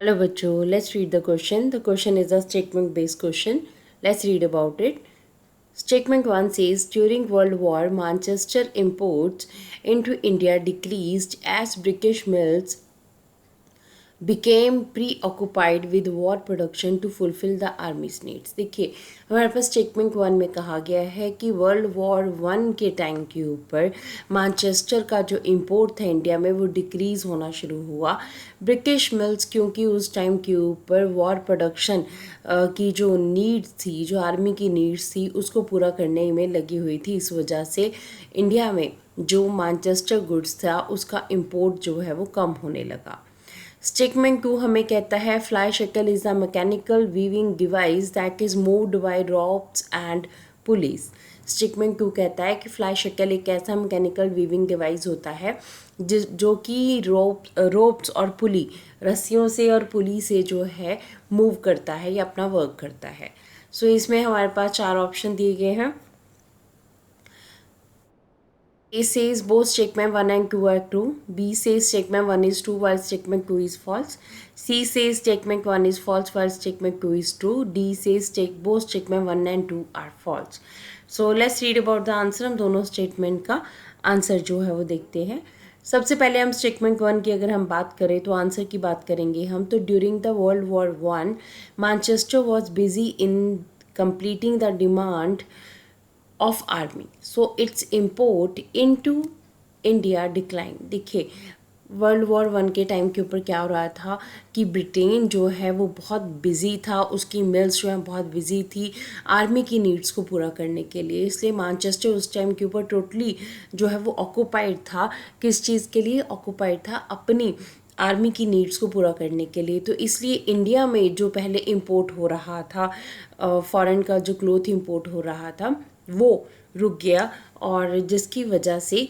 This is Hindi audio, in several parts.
Hello बच्चों, let's read the question. The question is a statement based question. Let's read about it. Statement 1 says during World War, Manchester imports into India decreased as British mills became preoccupied with war production to fulfill the army's needs. देखिए, हमारे पास स्टेटमेंट वन में कहा गया है कि वर्ल्ड वॉर वन के टाइम के ऊपर मैनचेस्टर का जो इंपोर्ट था इंडिया में वो डिक्रीज़ होना शुरू हुआ। ब्रिटिश मिल्स क्योंकि उस टाइम के ऊपर वॉर प्रोडक्शन की जो नीड्स थी, जो आर्मी की नीड्स थी, उसको पूरा करने में लगी हुई थी। इस वजह से इंडिया में जो मैनचेस्टर गुड्स था उसका इंपोर्ट जो है वो कम होने लगा। स्टिकमेंट 2 हमें कहता है fly shuttle is a mechanical weaving device that is moved by ropes and pulleys. Statement 2 कहता है कि फ्लाई शटल एक ऐसा मैकेनिकल वीविंग डिवाइस होता है जो कि रोप्स और पुली, रस्सियों से और पुली से जो है मूव करता है या अपना वर्क करता है। सो इसमें हमारे पास 4 ऑप्शन दिए गए हैं। A says both statement 1 and 2 are true. B says statement 1 is true while statement 2 is false. C says statement 1 is false while statement 2 is true. D says both statement 1 and 2 are false. So let's read about the answer. हम दोनों स्टेटमेंट का आंसर जो है वो देखते हैं। सबसे पहले हम स्टेटमेंट वन की अगर हम बात करें तो आंसर की बात करेंगे हम तो during the world war one Manchester was busy in completing the demand of army, so its import into India decline. देखिए, वर्ल्ड वॉर वन के टाइम के ऊपर क्या हो रहा था कि ब्रिटेन जो है वो बहुत बिजी था, उसकी मिल्स जो है बहुत बिजी थी आर्मी की नीड्स को पूरा करने के लिए, इसलिए मैनचेस्टर उस टाइम के ऊपर टोटली जो है वो ऑक्यूपाइड था। किस चीज़ के लिए ऑक्यूपाइड था? अपनी आर्मी की नीड्स को पूरा करने के लिए। तो इसलिए इंडिया में जो पहले इंपोर्ट हो रहा था, फॉरेन का जो क्लोथ इंपोर्ट हो रहा था वो रुक गया, और जिसकी वजह से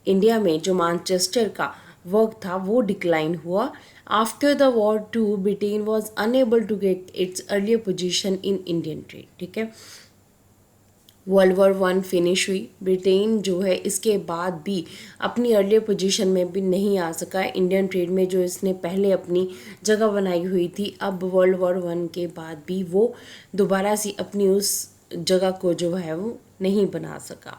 इंडिया में जो मैनचेस्टर का वर्क था वो डिक्लाइन हुआ। After the war to Britain was unable to get its earlier position in Indian trade. ठीक है, वर्ल्ड वॉर वन फिनिश हुई, ब्रिटेन जो है इसके बाद भी अपनी अर्लियर पोजीशन में भी नहीं आ सका इंडियन ट्रेड में, जो इसने पहले अपनी जगह बनाई हुई थी। अब वर्ल्ड वॉर वन के बाद भी वो दोबारा से अपनी उस जगह को जो है वो नहीं बना सका।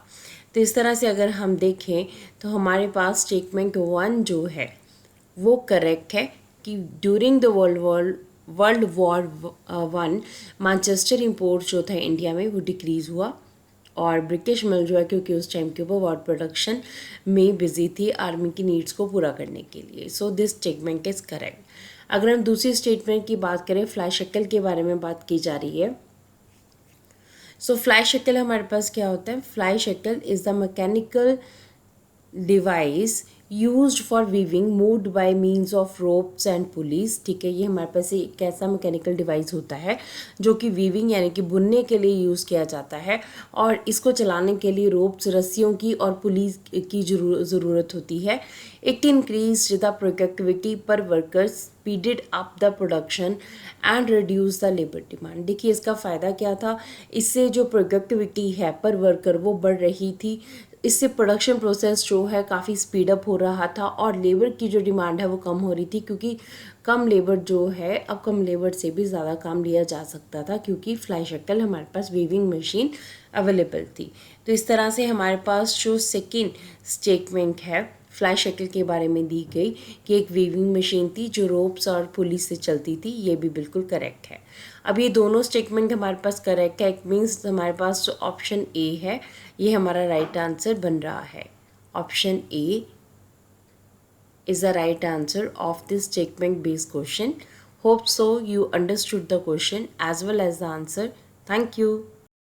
तो इस तरह से अगर हम देखें तो हमारे पास स्टेटमेंट वन जो है वो करेक्ट है कि during the world war one Manchester import जो था इंडिया में वो डिक्रीज़ हुआ, और ब्रिटिश मिल जो है क्योंकि उस टाइम के ऊपर वॉर प्रोडक्शन में बिजी थी आर्मी की नीड्स को पूरा करने के लिए। So this statement is correct. अगर हम दूसरी स्टेटमेंट की बात करें, फ्लाई शक्ल के बारे में बात की जा रही है। सो फ्लाई शक्ल हमारे पास क्या होता है? फ्लाई शक्ल is the mechanical device used for weaving moved by means of ropes and pulleys. ठीक है, ये हमारे पास एक ऐसा मैकेनिकल डिवाइस होता है जो कि वीविंग यानी कि बुनने के लिए यूज़ किया जाता है, और इसको चलाने के लिए रोप्स, रस्सियों की और पुलीज की ज़रूरत होती है। इट इंक्रीज द प्रोडक्टिविटी पर workers, speeded up the production and reduce the labour demand. देखिए, इसका फ़ायदा क्या था? इससे जो प्रोडक्टिविटी है पर वर्कर वो बढ़ रही थी, इससे प्रोडक्शन प्रोसेस जो है काफ़ी स्पीड अप हो रहा था, और लेबर की जो डिमांड है वो कम हो रही थी, क्योंकि कम लेबर जो है, अब कम लेबर से भी ज़्यादा काम लिया जा सकता था क्योंकि फ्लाई शक्ल हमारे पास वीविंग मशीन अवेलेबल थी। तो इस तरह से हमारे पास जो सेकेंड स्टेटमेंट है फ्लाई शक्ल के बारे में दी गई कि एक वीविंग मशीन थी जो रोप्स और पुलिस से चलती थी, ये भी बिल्कुल करेक्ट है। अब ये दोनों स्टेटमेंट हमारे पास करेक्ट है, इट मीन्स हमारे पास जो ऑप्शन ए है ये हमारा राइट आंसर बन रहा है। Option A is the right answer of this statement based question. Hope so you understood the question as well as the answer. Thank you.